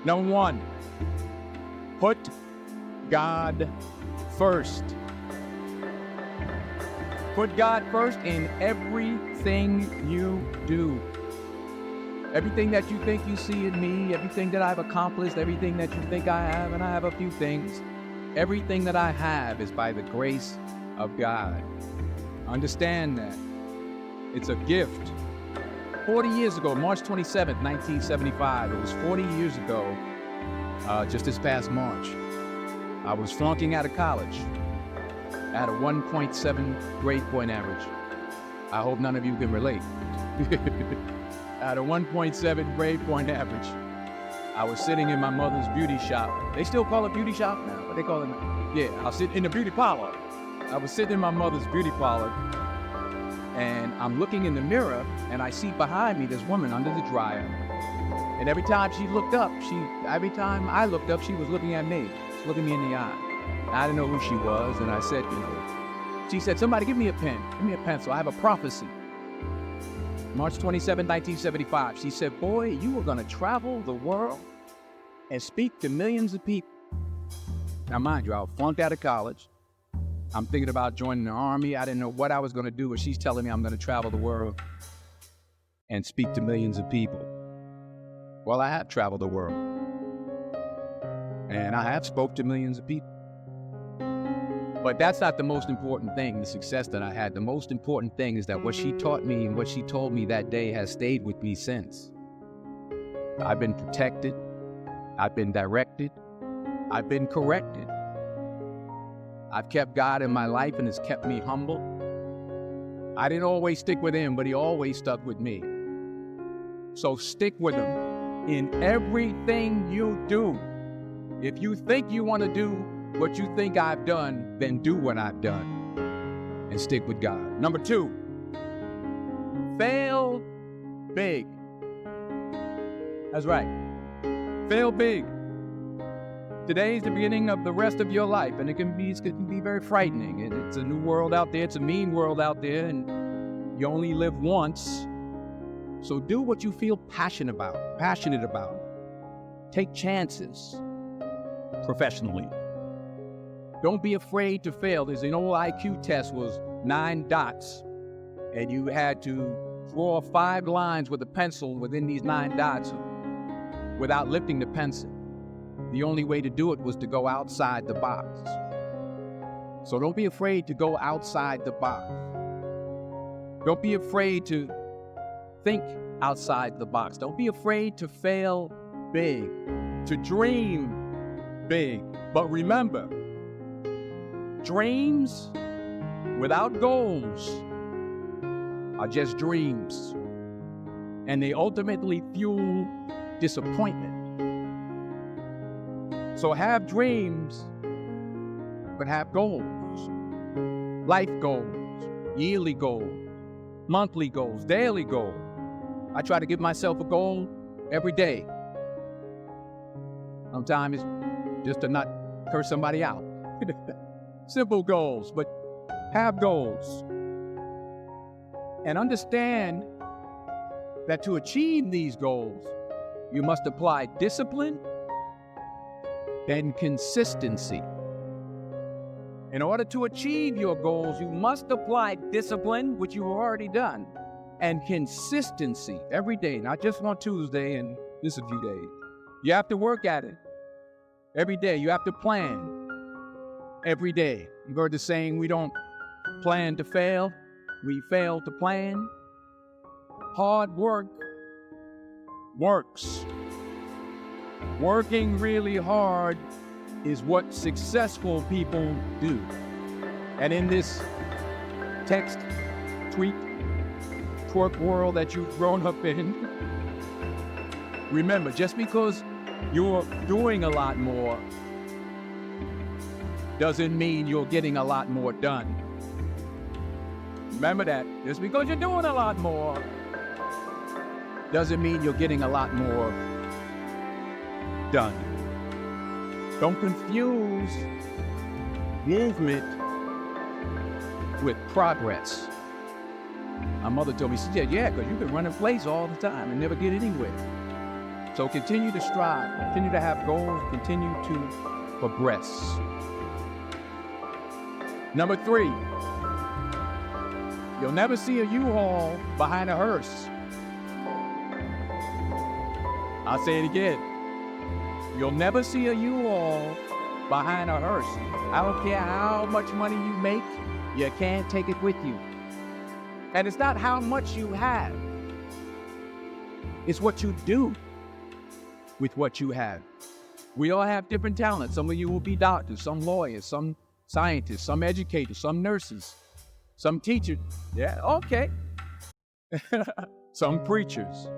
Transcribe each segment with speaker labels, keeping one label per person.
Speaker 1: Number one, put God first. Put God first in everything you do. Everything that you think you see in me, everything that I've accomplished, everything that you think I have, and I have a few things, everything that I have is by the grace of God. Understand that. It's a gift. 40 years ago, March 27th, 1975, it was 40 years ago, just this past March, I was flunking out of college. I had a 1.7 grade point average. I hope none of you can relate. I had a 1.7 grade point average. I was sitting in my mother's beauty shop. They still call it beauty shop now, but they call it, yeah, I was sitting in the beauty parlor. I was sitting in my mother's beauty parlor, and I'm looking in the mirror, and I see behind me this woman under the dryer. And every time I looked up, she was looking at me, looking me in the eye. I didn't know who she was, and I said, she said, somebody give me a pen, give me a pencil, I have a prophecy. March 27, 1975, she said, boy, you are gonna travel the world and speak to millions of people. Now mind you, I was flunked out of college. I'm thinking about joining the army. I didn't know what I was gonna do, but she's telling me I'm gonna travel the world and speak to millions of people. Well, I have traveled the world, and I have spoke to millions of people. But that's not the most important thing, the success that I had. The most important thing is that what she taught me and what she told me that day has stayed with me since. I've been protected, I've been directed, I've been corrected. I've kept God in my life, and it's kept me humble. I didn't always stick with him, but he always stuck with me. So stick with him in everything you do. If you think you want to do what you think I've done, then do what I've done and stick with God. Number two, fail big. That's right. Fail big. Today's the beginning of the rest of your life, and it can be very frightening. It's a new world out there. It's a mean world out there, and you only live once. So do what you feel passionate about. Take chances professionally. Don't be afraid to fail. There's an old IQ test was 9 dots, and you had to draw 5 lines with a pencil within these 9 dots without lifting the pencil. The only way to do it was to go outside the box. So don't be afraid to go outside the box. Don't be afraid to think outside the box. Don't be afraid to fail big, to dream big. But remember, dreams without goals are just dreams, and they ultimately fuel disappointment. So have dreams, but have goals. Life goals, yearly goals, monthly goals, daily goals. I try to give myself a goal every day. Sometimes it's just to not curse somebody out. Simple goals, but have goals. And understand that to achieve these goals, you must apply discipline and consistency. In order to achieve your goals, you must apply discipline, which you've already done, and consistency every day, not just on Tuesday and just a few days. You have to work at it every day. You have to plan every day. You've heard the saying, we don't plan to fail, we fail to plan. Hard work works. Working really hard is what successful people do. And in this text, tweet, twerk world that you've grown up in, remember, just because you're doing a lot more doesn't mean you're getting a lot more done. Remember that. Just because you're doing a lot more doesn't mean you're getting a lot more done. Don't confuse movement with progress. My mother told me, she said, yeah, because you can run in place all the time and never get anywhere. So continue to strive, continue to have goals, continue to progress. Number 3, you'll never see a U-Haul behind a hearse. I'll say it again. You'll never see a U-Haul behind a hearse. I don't care how much money you make, you can't take it with you. And it's not how much you have. It's what you do with what you have. We all have different talents. Some of you will be doctors, some lawyers, some scientists, some educators, some nurses, some teachers. Yeah, okay. Some preachers.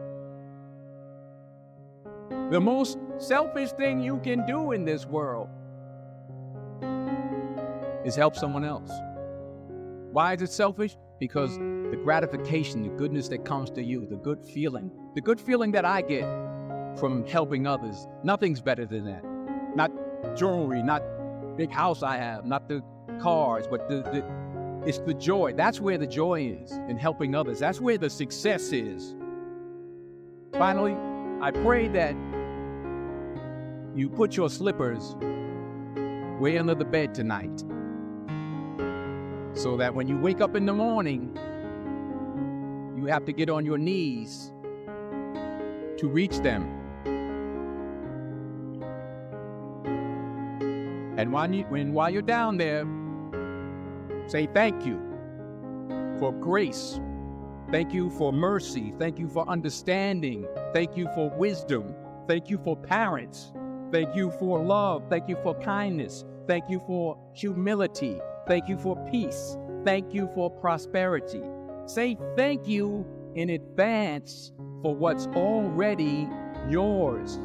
Speaker 1: The most selfish thing you can do in this world is help someone else. Why is it selfish? Because the gratification, the goodness that comes to you, the good feeling that I get from helping others, nothing's better than that. Not jewelry, not big house I have, not the cars, but it's the joy. That's where the joy is, in helping others. That's where the success is. Finally, I pray that you put your slippers way under the bed tonight, so that when you wake up in the morning, you have to get on your knees to reach them. And while you're down there, say thank you for grace. Thank you for mercy. Thank you for understanding. Thank you for wisdom. Thank you for parents. Thank you for love. Thank you for kindness. Thank you for humility. Thank you for peace. Thank you for prosperity. Say thank you in advance for what's already yours.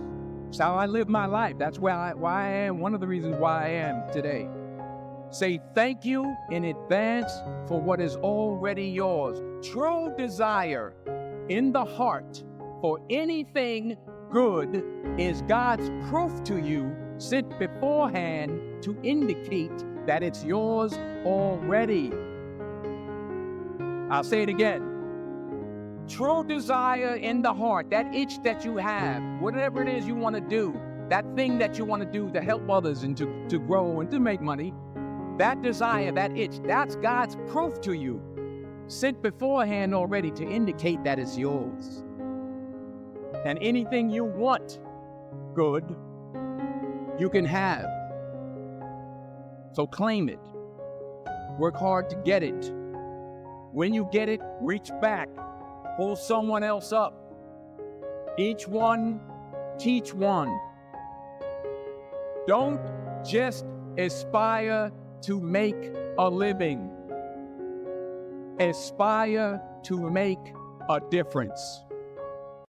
Speaker 1: It's how I live my life. That's why I am, one of the reasons why I am today. Say thank you in advance for what is already yours. True desire in the heart for anything good is God's proof to you sent beforehand to indicate that it's yours already. I'll say it again. True desire in the heart, that itch that you have, whatever it is you want to do, that thing that you want to do to help others and to grow and to make money, that desire, that itch, that's God's proof to you, sent beforehand already to indicate that it's yours. And anything you want good, you can have. So claim it. Work hard to get it. When you get it, reach back. Pull someone else up. Each one, teach one. Don't just aspire to make a living. Aspire to make a difference.